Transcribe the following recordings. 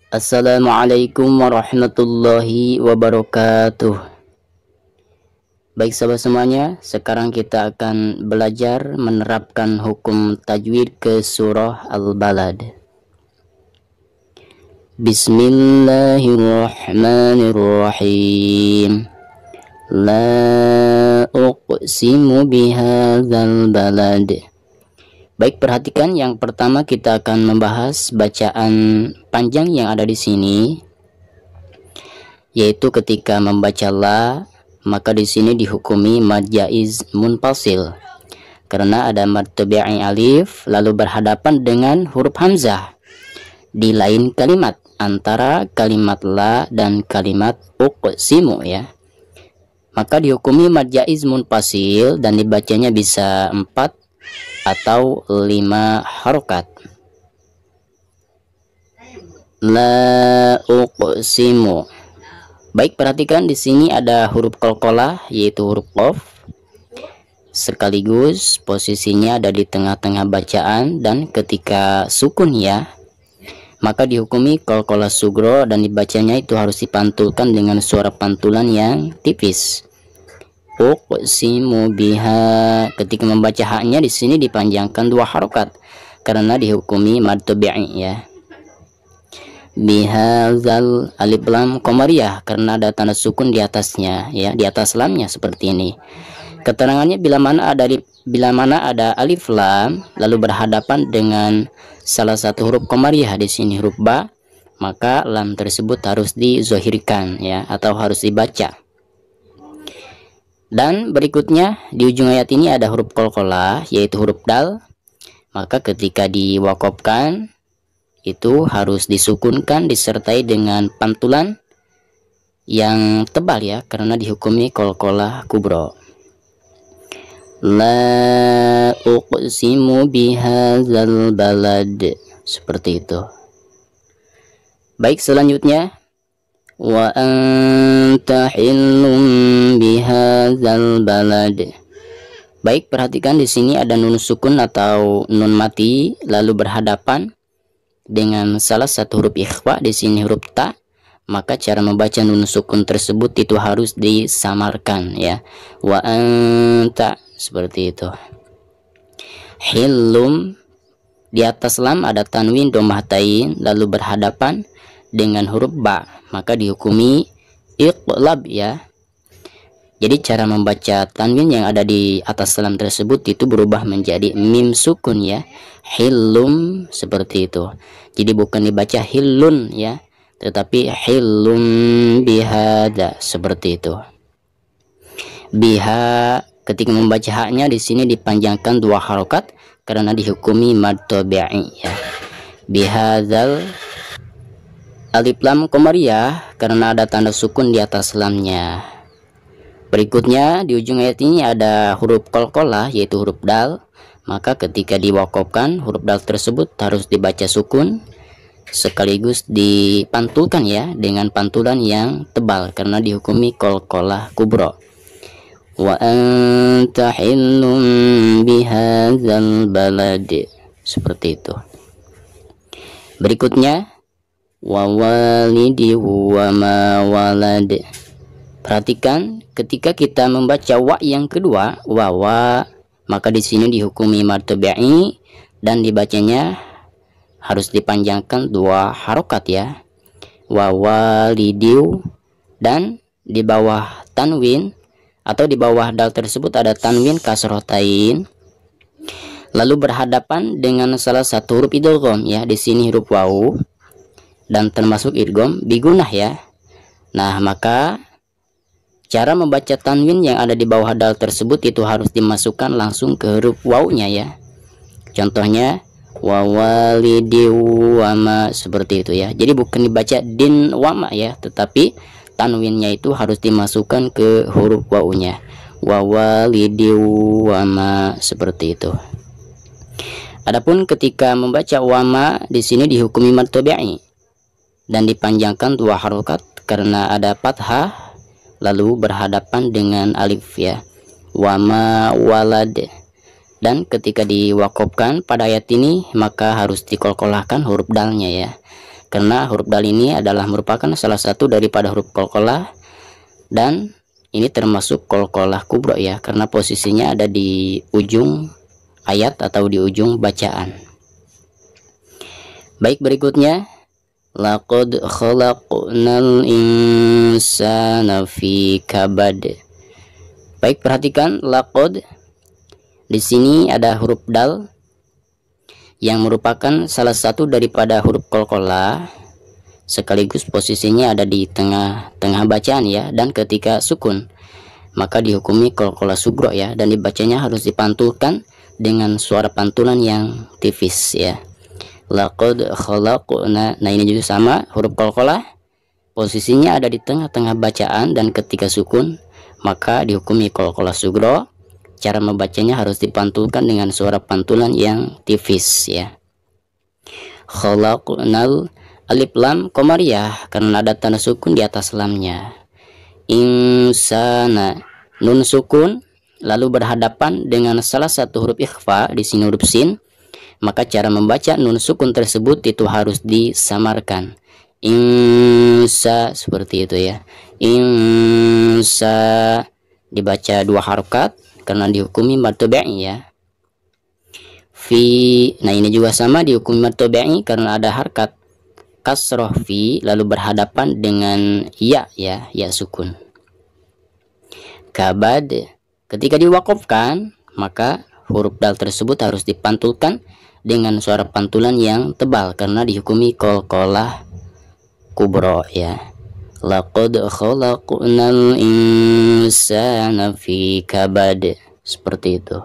Assalamualaikum warahmatullahi wabarakatuh. Baik sahabat semuanya, sekarang kita akan belajar menerapkan hukum tajwid ke surah Al-Balad. Bismillahirrahmanirrahim. La uqsimu bihadzal balad. Baik, perhatikan yang pertama kita akan membahas bacaan panjang yang ada di sini, yaitu ketika membaca la, maka di sini dihukumi mad jaiz munfasil karena ada mad tabi'i alif lalu berhadapan dengan huruf hamzah di lain kalimat antara kalimat la dan kalimat uqsimu ya. Maka dihukumi mad jaiz munfasil dan dibacanya bisa 4 atau 5 harokat. La uqsimu. Baik, perhatikan di sini ada huruf qalqalah yaitu huruf qaf. Sekaligus posisinya ada di tengah-tengah bacaan dan ketika sukun ya, maka dihukumi qalqalah sugro dan dibacanya itu harus dipantulkan dengan suara pantulan yang tipis. Uqsimu biha, ketika membaca haknya di sini dipanjangkan 2 harokat karena dihukumi mad tabi'i ya. Bihadzal alif lam qamariyah karena ada tanda sukun di atasnya ya, di atas lamnya seperti ini. Keterangannya bila mana ada alif lam lalu berhadapan dengan salah satu huruf qamariyah di sini huruf ba, maka lam tersebut harus dizohirkan ya atau harus dibaca. Dan berikutnya di ujung ayat ini ada huruf qalqalah yaitu huruf dal, maka ketika diwakofkan itu harus disukunkan disertai dengan pantulan yang tebal ya karena dihukumi qalqalah kubro. La uqsimu bihadzal balad, seperti itu. Baik, selanjutnya wa anta hillum bihadzal balad. Baik, perhatikan di sini ada nun sukun atau nun mati lalu berhadapan dengan salah satu huruf ikhfa di sini huruf ta, maka cara membaca nun sukun tersebut itu harus disamarkan ya. Wa anta, seperti itu. Hillum, di atas lam ada tanwin dhammah tain lalu berhadapan dengan huruf ba, maka dihukumi iqlab ya. Jadi cara membaca tanwin yang ada di atas lam tersebut itu berubah menjadi mim sukun ya. Hillum, seperti itu. Jadi bukan dibaca hillun ya, tetapi hillum bihada, seperti itu. Biha, ketika membaca haknya di sini dipanjangkan 2 harokat karena dihukumi mad tabi'i ya. Bihadzal alif lam qamariyah karena ada tanda sukun di atas lamnya. Berikutnya di ujung ayat ini ada huruf qalqalah yaitu huruf dal, maka ketika diwakofkan huruf dal tersebut harus dibaca sukun sekaligus dipantulkan ya dengan pantulan yang tebal karena dihukumi qalqalah kubro. Wa anta hillum bihadzal balad, seperti itu. Berikutnya wa walidi wa ma walad. Perhatikan ketika kita membaca wa yang kedua, wa, maka di sini dihukumi mad tabi'i dan dibacanya harus dipanjangkan 2 harokat ya. Wa walidiu, dan di bawah tanwin atau di bawah dal tersebut ada tanwin kasrotain lalu berhadapan dengan salah satu huruf idgham ya, di sini huruf waw dan termasuk idgham bigunah ya. Nah, maka cara membaca tanwin yang ada di bawah dal tersebut itu harus dimasukkan langsung ke huruf wawnya ya. Contohnya wa walidi wama, seperti itu ya. Jadi bukan dibaca din wama ya, tetapi tanwinnya itu harus dimasukkan ke huruf wawnya. Wa walidi wama, seperti itu. Adapun ketika membaca wama di sini dihukumi mad tabi'i dan dipanjangkan 2 harokat karena ada fathah lalu berhadapan dengan alif ya. Wama walad, dan ketika diwakofkan pada ayat ini maka harus dikolkolahkan huruf dalnya ya. karena huruf dal ini adalah merupakan salah satu daripada huruf qalqalah, dan ini termasuk qalqalah kubro ya, karena posisinya ada di ujung ayat atau di ujung bacaan. Baik, berikutnya laqad khalaqnal insana fi kabad. Baik, perhatikan laqad. Di sini ada huruf dal yang merupakan salah satu daripada huruf qalqalah, sekaligus posisinya ada di tengah-tengah bacaan ya, dan ketika sukun maka dihukumi qalqalah sugro ya, dan dibacanya harus dipantulkan dengan suara pantulan yang tipis ya. Laqad khalaqna. Nah, ini juga sama, huruf qalqalah posisinya ada di tengah-tengah bacaan, dan ketika sukun maka dihukumi qalqalah sugro. Cara membacanya harus dipantulkan dengan suara pantulan yang tipis ya. Khalaqnal, alif lam qamariyah karena ada tanda sukun di atas lamnya. Insana, nun sukun lalu berhadapan dengan salah satu huruf ikhfa, di sini huruf sin, maka cara membaca nun sukun tersebut itu harus disamarkan. Insa, seperti itu ya. Insa dibaca 2 harokat karena dihukumi mad tabi'i ya. Fi, nah ini juga sama, dihukumi mad tabi'i karena ada harkat kasroh fi lalu berhadapan dengan ya ya, ya sukun. Kabad, ketika diwakofkan maka huruf dal tersebut harus dipantulkan dengan suara pantulan yang tebal karena dihukumi qalqalah kubro ya. Laqad khalaqnal insana fi kabad, seperti itu.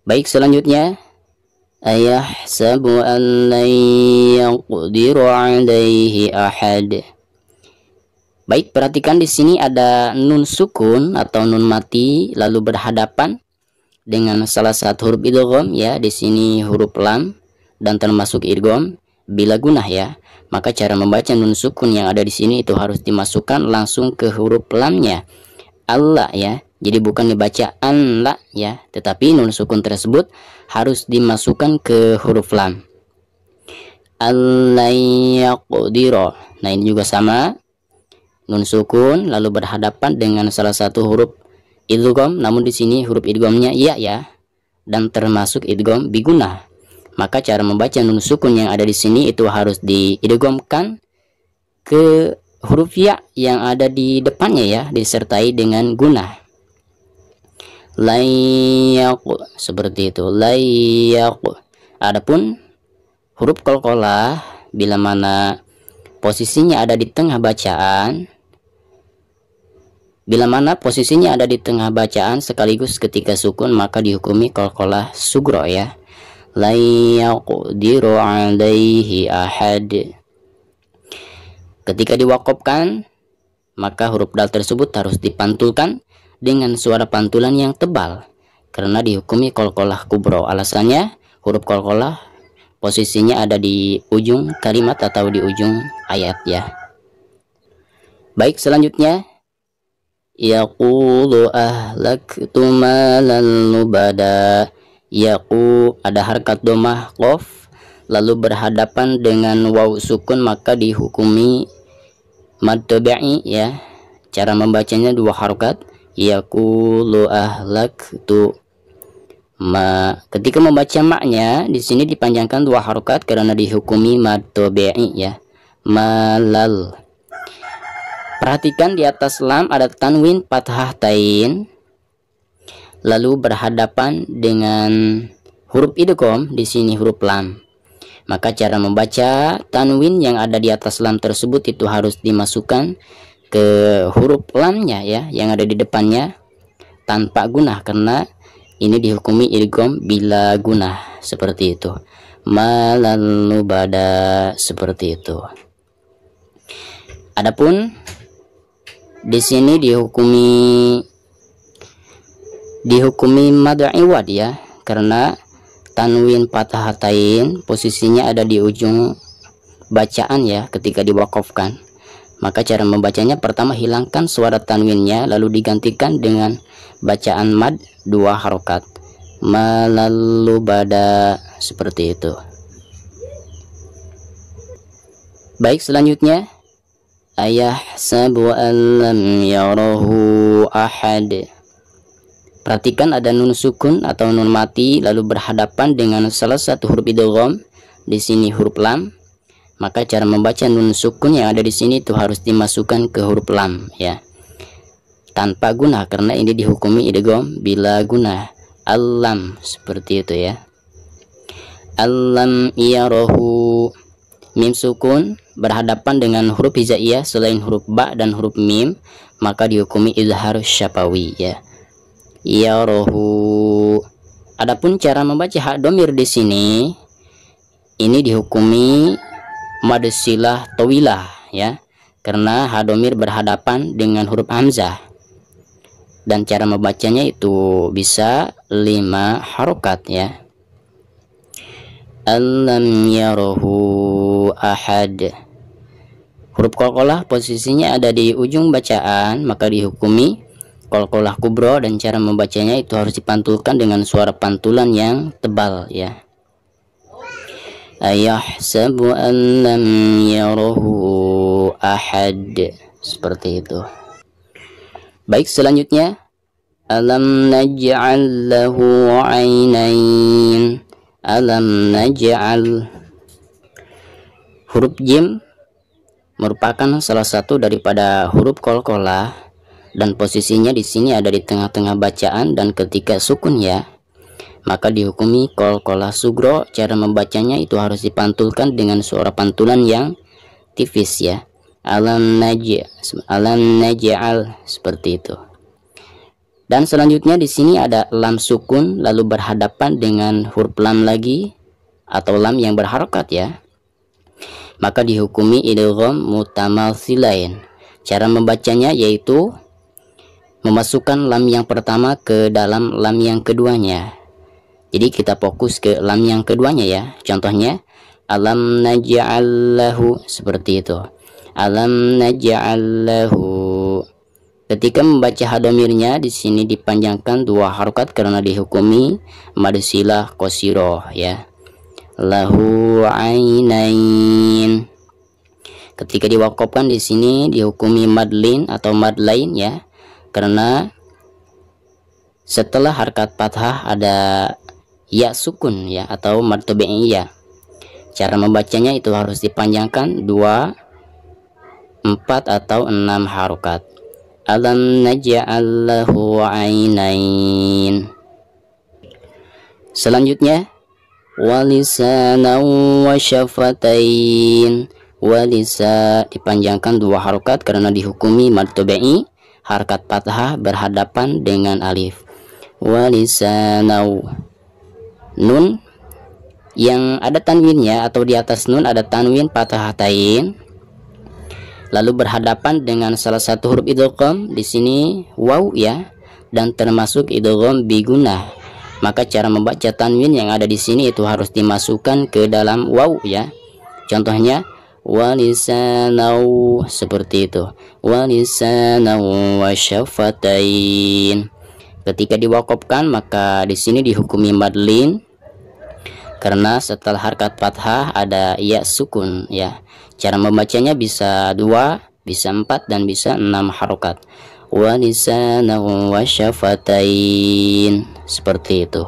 Baik, selanjutnya ayahsabu an lan yaqdiru alaihi ahad. Baik, perhatikan di sini ada nun sukun atau nun mati lalu berhadapan dengan salah satu huruf idgham ya, di sini huruf lam dan termasuk idgham bila gunah ya. Maka cara membaca nun sukun yang ada di sini itu harus dimasukkan langsung ke huruf lamnya, Allah ya. Jadi bukan dibaca an la ya, tetapi nun sukun tersebut harus dimasukkan ke huruf lam. Al-yaqdiro. Nah, ini juga sama, nun sukun lalu berhadapan dengan salah satu huruf idgham, namun di sini huruf idghamnya iya ya, dan termasuk idgham bigunah. Maka cara membaca nun sukun yang ada di sini itu harus diidghamkan ke huruf ya yang ada di depannya ya, disertai dengan gunah. Layak, seperti itu. Layak. Adapun huruf qalqalah bila mana posisinya ada di tengah bacaan, sekaligus ketika sukun maka dihukumi qalqalah sugro ya. La yaqdiru alaihi ahad. Ketika diwakofkan maka huruf dal tersebut harus dipantulkan dengan suara pantulan yang tebal karena dihukumi qalqalah kubro. Alasannya huruf qalqalah posisinya ada di ujung kalimat atau di ujung ayat ya. Baik, selanjutnya yaqulu ahlaktu malan lubada. Yaqu ada harkat domah qaf lalu berhadapan dengan waw sukun maka dihukumi mad tabi'i ya. Cara membacanya 2 harokat. Yaqulu ahlaktu ma. Ketika membaca maknya di sini dipanjangkan 2 harokat karena dihukumi mad tabi'i ya. Malal. Perhatikan di atas lam ada tanwin fathah tain lalu berhadapan dengan huruf idgham, di sini huruf lam. Maka cara membaca tanwin yang ada di atas lam tersebut itu harus dimasukkan ke huruf lamnya ya, yang ada di depannya tanpa gunah karena ini dihukumi idgham bila gunah, seperti itu. Malalu bada, seperti itu. Adapun di sini dihukumi mad iwad ya, karena tanwin fathatain posisinya ada di ujung bacaan ya ketika diwakofkan. Maka cara membacanya pertama hilangkan suara tanwinnya lalu digantikan dengan bacaan mad 2 harokat. Malalu bada, seperti itu. Baik, selanjutnya ayahsabu an lam yarahu ahad. Perhatikan ada nun sukun atau nun mati lalu berhadapan dengan salah satu huruf idgham, di sini huruf lam. Maka cara membaca nun sukun yang ada di sini itu harus dimasukkan ke huruf lam ya. Tanpa guna karena ini dihukumi idgham bila guna. Al-lam seperti itu ya. Al-lam yarahu. Mim sukun berhadapan dengan huruf hijaiyah selain huruf ba dan huruf mim, maka dihukumi izhar syafawi ya. Yarahu. Adapun cara membaca hak domir di sini ini dihukumi mad silah tawilah ya, karena hak domir berhadapan dengan huruf hamzah dan cara membacanya itu bisa 5 harokat ya. Alam yarahu ahad. Huruf qalqalah posisinya ada di ujung bacaan, maka dihukumi qalqalah kubro dan cara membacanya itu harus dipantulkan dengan suara pantulan yang tebal ya. Ayahsabu an lam yarahu ahad. Seperti itu. Baik, selanjutnya alam naj'al lahu 'ainain. Alam naj'al. Huruf jim merupakan salah satu daripada huruf qalqalah dan posisinya di sini ada di tengah-tengah bacaan dan ketika sukun ya, maka dihukumi qalqalah sugro. Cara membacanya itu harus dipantulkan dengan suara pantulan yang tipis ya. Alam naj'al seperti itu. Dan selanjutnya di sini ada lam sukun lalu berhadapan dengan huruf lam lagi atau lam yang berharokat ya. Maka dihukumi idgham mutamathilain. Cara membacanya yaitu memasukkan lam yang pertama ke dalam lam yang keduanya. Jadi kita fokus ke lam yang keduanya ya. Contohnya alam naj'al lahu seperti itu. Alam naj'al lahu. Ketika membaca hadomirnya di sini dipanjangkan 2 harokat karena dihukumi mad silah qasiroh ya. Lahu ainain. Ketika diwakofkan di sini dihukumi mad lin atau mad lain ya, karena setelah harkat fathah ada ya sukun ya atau mad tabi'iyah. Cara membacanya itu harus dipanjangkan 2, 4 atau 6 harokat. Alam naj'al lahu 'ainain. Selanjutnya walisanan wa syafatain. Walisa dipanjangkan 2 harokat karena dihukumi mad tabi'i, harkat fathah berhadapan dengan alif. Walisanau. Nun yang ada tanwinnya atau di atas nun ada tanwin fathatain lalu berhadapan dengan salah satu huruf idgham, di sini waw ya, dan termasuk idgham bigunah. Maka cara membaca tanwin yang ada di sini itu harus dimasukkan ke dalam waw ya. Contohnya walisanau seperti itu. Walisanau wa syafatain. Ketika diwakofkan maka di sini dihukumi mad lin karena setelah harkat fathah ada ya sukun ya. Cara membacanya bisa 2, bisa 4 dan bisa 6 harokat. Walisanau wa syafatain. Seperti itu.